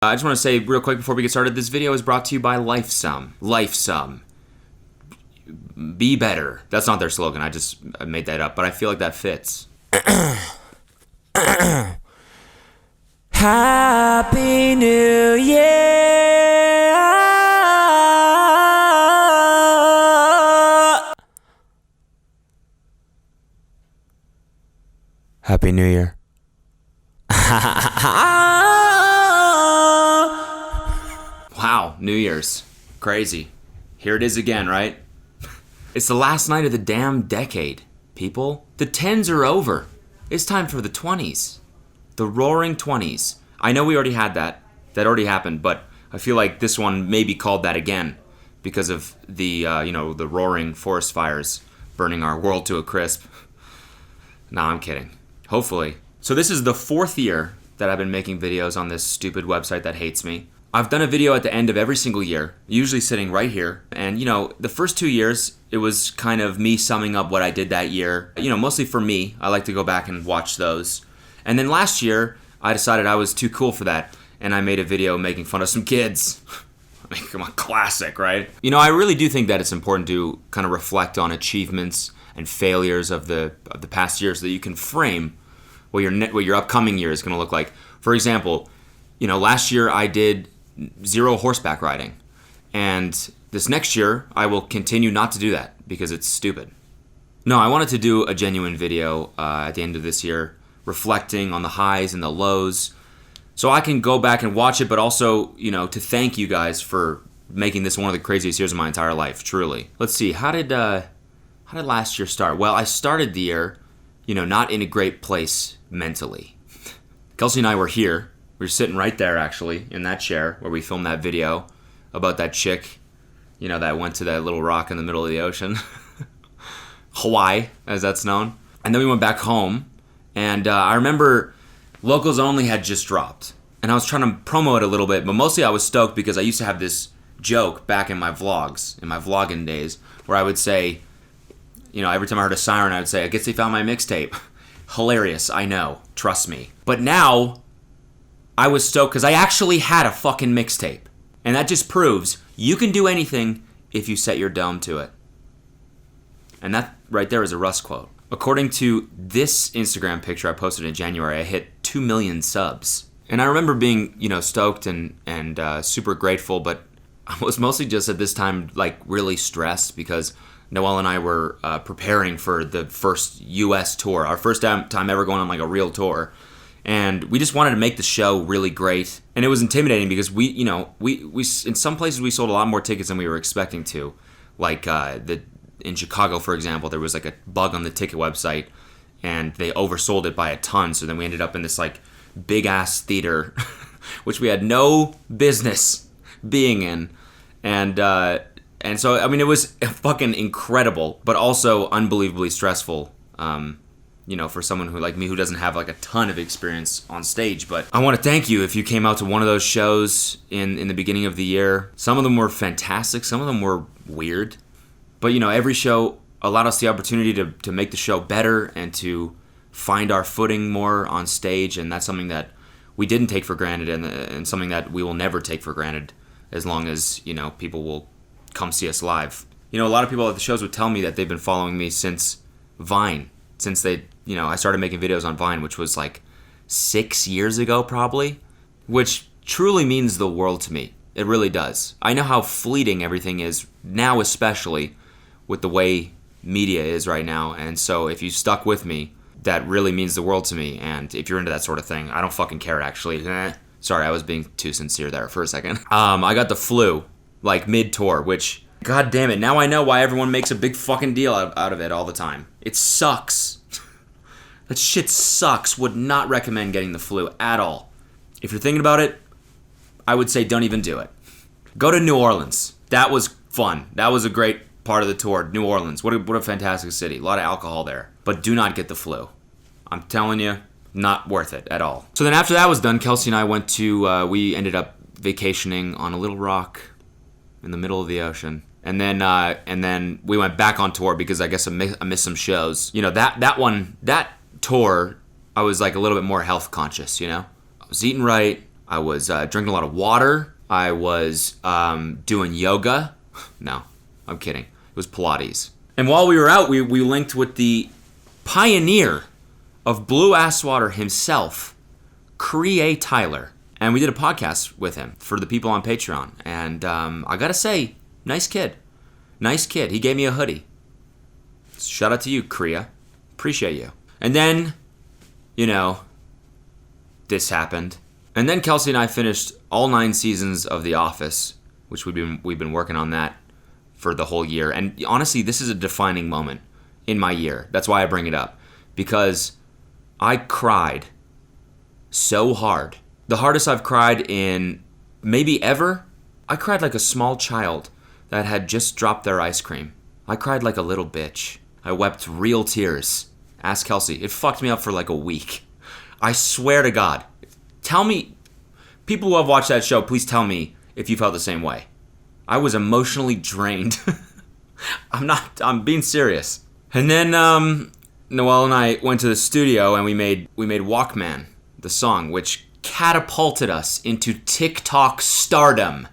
I just want to say real quick before we get started, this video is brought to you by LifeSum. LifeSum. Be better. That's not their slogan. I made that up, but I feel like that fits. Happy New Year! Happy New Year. Wow, New Year's. Crazy. Here it is again, right? It's the last night of the damn decade, people. The 10s are over. It's time for the 20s. The roaring 20s. I know we already had that. That already happened, but I feel like this one may be called that again because of the, the roaring forest fires burning our world to a crisp. Nah, I'm kidding. Hopefully. So this is the 4th year that I've been making videos on this stupid website that hates me. I've done a video at the end of every single year, usually sitting right here. And, the first 2 years, it was kind of me summing up what I did that year. Mostly for me. I like to go back and watch those. And then last year, I decided I was too cool for that. And I made a video making fun of some kids. I mean, come on, classic, right? I really do think that it's important to kind of reflect on achievements and failures of the past year so that you can frame what your upcoming year is going to look like. For example, last year I did 0 horseback riding. And this next year, I will continue not to do that because it's stupid. No, I wanted to do a genuine video at the end of this year, reflecting on the highs and the lows, so I can go back and watch it, but also, to thank you guys for making this one of the craziest years of my entire life, truly. Let's see, how did last year start? Well, I started the year, not in a great place mentally. Kelsey and I were here. We were sitting right there, actually, in that chair where we filmed that video about that chick, that went to that little rock in the middle of the ocean. Hawaii, as that's known. And then we went back home, and I remember Locals Only had just dropped. And I was trying to promo it a little bit, but mostly I was stoked because I used to have this joke back in my vlogs, in my vlogging days, where I would say, every time I heard a siren, I would say, I guess they found my mixtape. Hilarious, I know, trust me. But now, I was stoked because I actually had a fucking mixtape. And that just proves you can do anything if you set your dome to it. And that right there is a Russ quote. According to this Instagram picture I posted in January, I hit 2 million subs. And I remember being, stoked and super grateful, but I was mostly just at this time really stressed because Noelle and I were preparing for the first U.S. tour, our first time ever going on a real tour. And we just wanted to make the show really great. And it was intimidating because we in some places we sold a lot more tickets than we were expecting to. In Chicago, for example, there was a bug on the ticket website and they oversold it by a ton. So then we ended up in this big ass theater, which we had no business being in. And so, it was fucking incredible, but also unbelievably stressful. For someone who like me who doesn't have a ton of experience on stage. But I want to thank you if you came out to one of those shows in the beginning of the year. Some of them were fantastic. Some of them were weird. But, every show allowed us the opportunity to make the show better and to find our footing more on stage. And that's something that we didn't take for granted and something that we will never take for granted as long as, people will come see us live. A lot of people at the shows would tell me that they've been following me since Vine. Since I started making videos on Vine, which was 6 years ago probably, which truly means the world to me. It really does. I know how fleeting everything is now, especially with the way media is right now. And so if you stuck with me, that really means the world to me. And if you're into that sort of thing, I don't fucking care actually. Sorry, I was being too sincere there for a second. I got the flu, mid-tour, which, god damn it, now I know why everyone makes a big fucking deal out of it all the time. It sucks. That shit sucks. Would not recommend getting the flu at all. If you're thinking about it, I would say don't even do it. Go to New Orleans. That was fun. That was a great part of the tour. New Orleans. What a fantastic city. A lot of alcohol there. But do not get the flu. I'm telling you, not worth it at all. So then after that was done, Kelsey and I went to, we ended up vacationing on a little rock in the middle of the ocean. And then we went back on tour because I guess I missed some shows. That tour, I was a little bit more health conscious, I was eating right. I was drinking a lot of water. I was doing yoga. No, I'm kidding. It was Pilates. And while we were out, we linked with the pioneer of Blue Ass Water himself, Cody Ko. And we did a podcast with him for the people on Patreon. And I gotta say, nice kid. Nice kid. He gave me a hoodie. Shout out to you, Cody. Appreciate you. And then, this happened. And then Kelsey and I finished all 9 seasons of The Office, which we've been working on that for the whole year. And honestly, this is a defining moment in my year. That's why I bring it up. Because I cried so hard. The hardest I've cried in maybe ever. I cried like a small child that had just dropped their ice cream. I cried like a little bitch. I wept real tears. Ask Kelsey. It fucked me up for like a week. I swear to God. Tell me, people who have watched that show, please tell me if you felt the same way. I was emotionally drained. I'm being serious. And then Noel and I went to the studio and we made WALKMAN, the song, which catapulted us into TikTok stardom.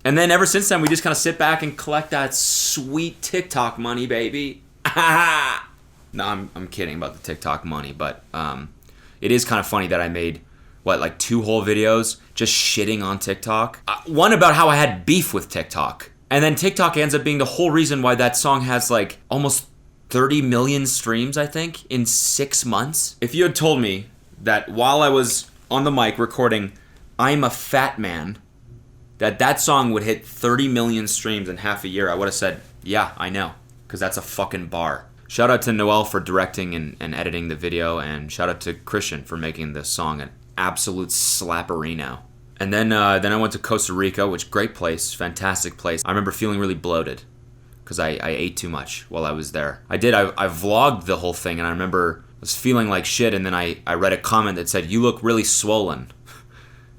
And then ever since then, we just kind of sit back and collect that sweet TikTok money, baby. No, I'm kidding about the TikTok money, but it is kind of funny that I made, 2 whole videos just shitting on TikTok. One about how I had beef with TikTok. And then TikTok ends up being the whole reason why that song has almost 30 million streams, I think, in 6 months. If you had told me that while I was on the mic recording I'm a Fat Man, that song would hit 30 million streams in half a year, I would have said, yeah, I know, because that's a fucking bar. Shout out to Noel for directing and editing the video, and shout out to Christian for making this song an absolute slapperino. And then I went to Costa Rica, which great place, fantastic place. I remember feeling really bloated because I ate too much while I was there. I vlogged the whole thing, and I remember I was feeling like shit, and then I read a comment that said, "You look really swollen."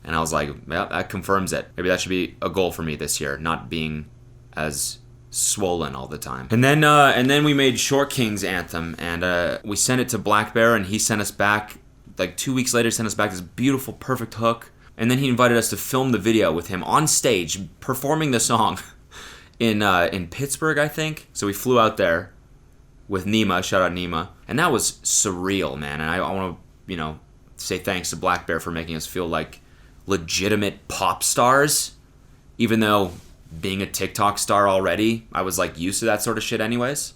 And I was like, yeah, that confirms it. Maybe that should be a goal for me this year, not being as swollen all the time. And then we made Short King's anthem, and we sent it to Black Bear, and he sent us back, 2 weeks later, sent us back this beautiful, perfect hook. And then he invited us to film the video with him on stage, performing the song in Pittsburgh, I think. So we flew out there with Nima, shout out Nima. And that was surreal, man. And I want to, say thanks to Black Bear for making us feel like legitimate pop stars, even though being a TikTok star already, I was used to that sort of shit anyways.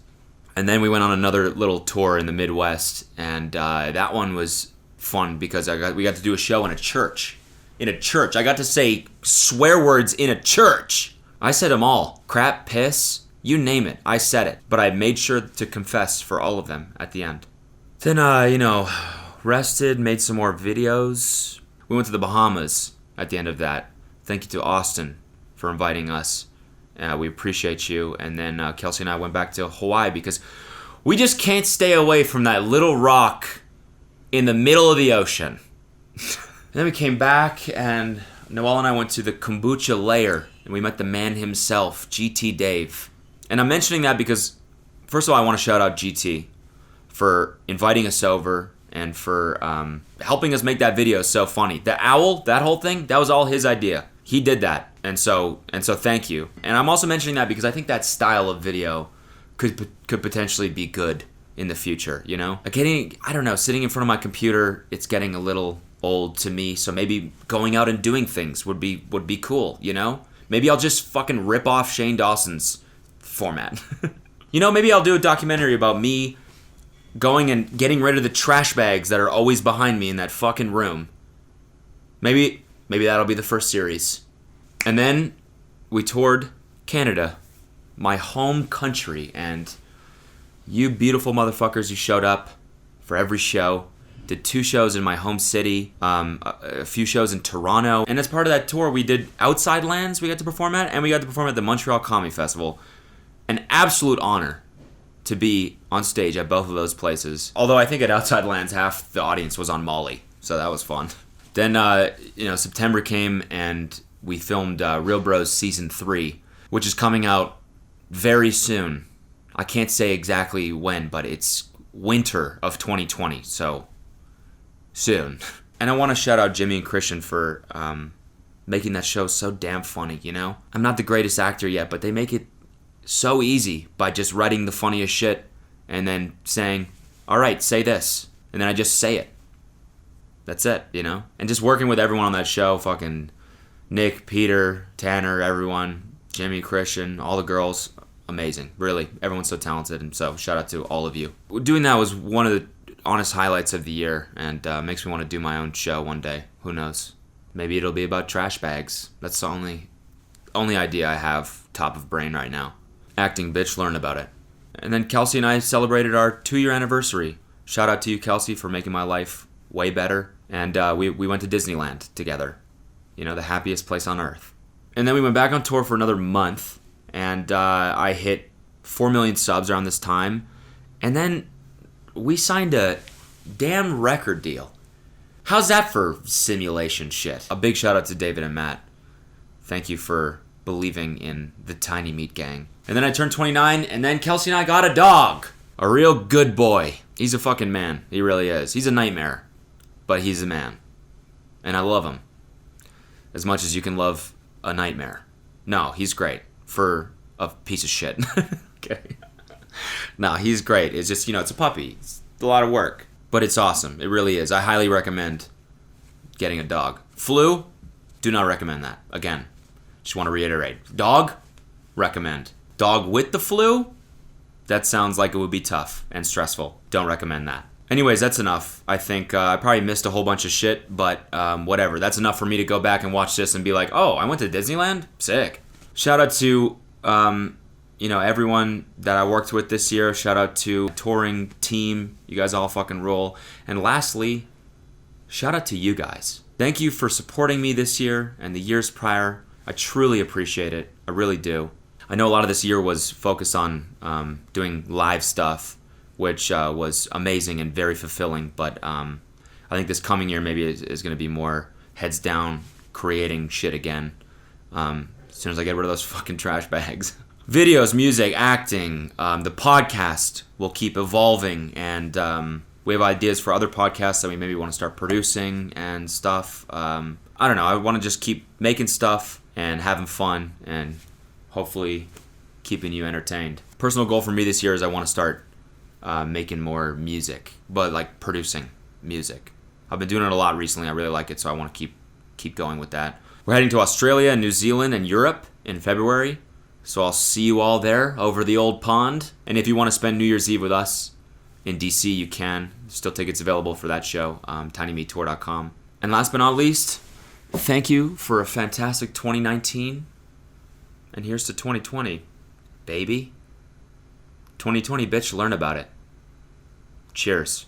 And then we went on another little tour in the Midwest, and that one was fun because we got to do a show in a church. I got to say swear words in a church. I said them all. Crap, piss, you name it. I said it. But I made sure to confess for all of them at the end. Then, rested, made some more videos. We went to the Bahamas at the end of that. Thank you to Austin for inviting us. We appreciate you. And then Kelsey and I went back to Hawaii because we just can't stay away from that little rock in the middle of the ocean. Then we came back, and Noel and I went to the Kombucha Lair, and we met the man himself, GT Dave. And I'm mentioning that because, first of all, I want to shout out GT for inviting us over and for helping us make that video so funny. The owl, that whole thing, that was all his idea. He did that, and so thank you. And I'm also mentioning that because I think that style of video could potentially be good in the future, I don't know, sitting in front of my computer, it's getting a little old to me, so maybe going out and doing things would be cool, Maybe I'll just fucking rip off Shane Dawson's format. Maybe I'll do a documentary about me going and getting rid of the trash bags that are always behind me in that fucking room. Maybe that'll be the first series. And then we toured Canada, my home country, and you beautiful motherfuckers who showed up for every show. Did 2 shows in my home city, a few shows in Toronto. And as part of that tour, we did Outside Lands we got to perform at, and we got to perform at the Montreal Comedy Festival. An absolute honor to be on stage at both of those places. Although I think at Outside Lands, half the audience was on Molly, so that was fun. Then, September came, and we filmed Real Bros Season 3, which is coming out very soon. I can't say exactly when, but it's winter of 2020, so soon. And I want to shout out Jimmy and Christian for making that show so damn funny, you know? I'm not the greatest actor yet, but they make it so easy by just writing the funniest shit and then saying, all right, say this. And then I just say it. That's it, you know? And just working with everyone on that show, fucking Nick, Peter, Tanner, everyone, Jimmy, Christian, all the girls, amazing. Really, everyone's so talented, and so shout out to all of you. Doing that was one of the honest highlights of the year, and makes me want to do my own show one day. Who knows? Maybe it'll be about trash bags. That's the only idea I have top of brain right now. Acting, bitch, learn about it. And then Kelsey and I celebrated our 2-year anniversary. Shout out to you, Kelsey, for making my life way better. And we went to Disneyland together. You know, the happiest place on earth. And then we went back on tour for another month. And I hit 4 million subs around this time. And then we signed a damn record deal. How's that for simulation shit? A big shout out to David and Matt. Thank you for believing in the Tiny Meat Gang. And then I turned 29, and then Kelsey and I got a dog. A real good boy. He's a fucking man. He really is. He's a nightmare. But he's a man. And I love him. As much as you can love a nightmare. No, he's great. For a piece of shit. Okay. No, he's great. It's just, you know, it's a puppy. It's a lot of work. But it's awesome. It really is. I highly recommend getting a dog. Flu? Do not recommend that. Again, just want to reiterate. Dog? Recommend. Dog with the flu? That sounds like it would be tough and stressful. Don't recommend that. Anyways, that's enough. I think I probably missed a whole bunch of shit, but whatever. That's enough for me to go back and watch this and be like, oh, I went to Disneyland? Sick. Shout out to, everyone that I worked with this year. Shout out to touring team. You guys all fucking rule. And lastly, shout out to you guys. Thank you for supporting me this year and the years prior. I truly appreciate it. I really do. I know a lot of this year was focused on doing live stuff, which was amazing and very fulfilling. But I think this coming year maybe is going to be more heads down, creating shit again. As soon as I get rid of those fucking trash bags. Videos, music, acting, the podcast will keep evolving, and we have ideas for other podcasts that we maybe want to start producing and stuff. I don't know. I want to just keep making stuff and having fun and hopefully keeping you entertained. Personal goal for me this year is I want to start making more music, but like producing music. I've been doing it a lot recently. I really like it, so I want to keep going with that. We're heading to Australia, New Zealand, and Europe in February, so I'll see you all there over the old pond. And if you want to spend New Year's Eve with us in DC, you can. Still tickets available for that show, tinymeattour.com. And last but not least, thank you for a fantastic 2019. And here's to 2020, baby. 2020, bitch, learn about it. Cheers.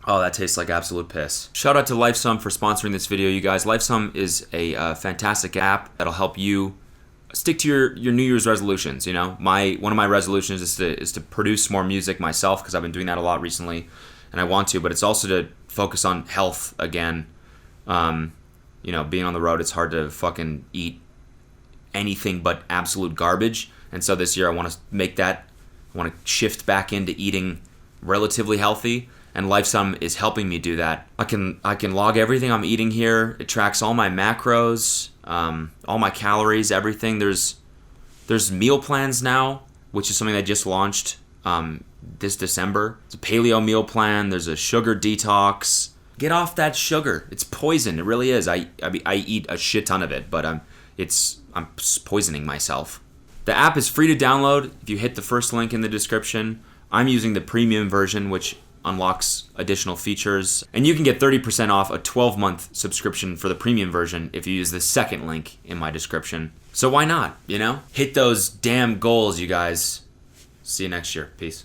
Oh, that tastes like absolute piss. Shout out to LifeSum for sponsoring this video, you guys. LifeSum is a fantastic app that'll help you stick to your New Year's resolutions. You know, one of my resolutions is to produce more music myself, because I've been doing that a lot recently, and I want to. But it's also to focus on health again. Being on the road, it's hard to fucking eat anything but absolute garbage. And so this year I want to shift back into eating relatively healthy, and LifeSum is helping me do that. I can log everything I'm eating here. It tracks all my macros, all my calories, everything. There's meal plans now, which is something I just launched this December. It's a paleo meal plan. There's a sugar detox. Get off that sugar. It's poison. It really is. I eat a shit ton of it, but I'm poisoning myself. The app is free to download. If you hit the first link in the description, I'm using the premium version, which unlocks additional features. And you can get 30% off a 12-month subscription for the premium version if you use the second link in my description. So why not, you know? Hit those damn goals, you guys. See you next year. Peace.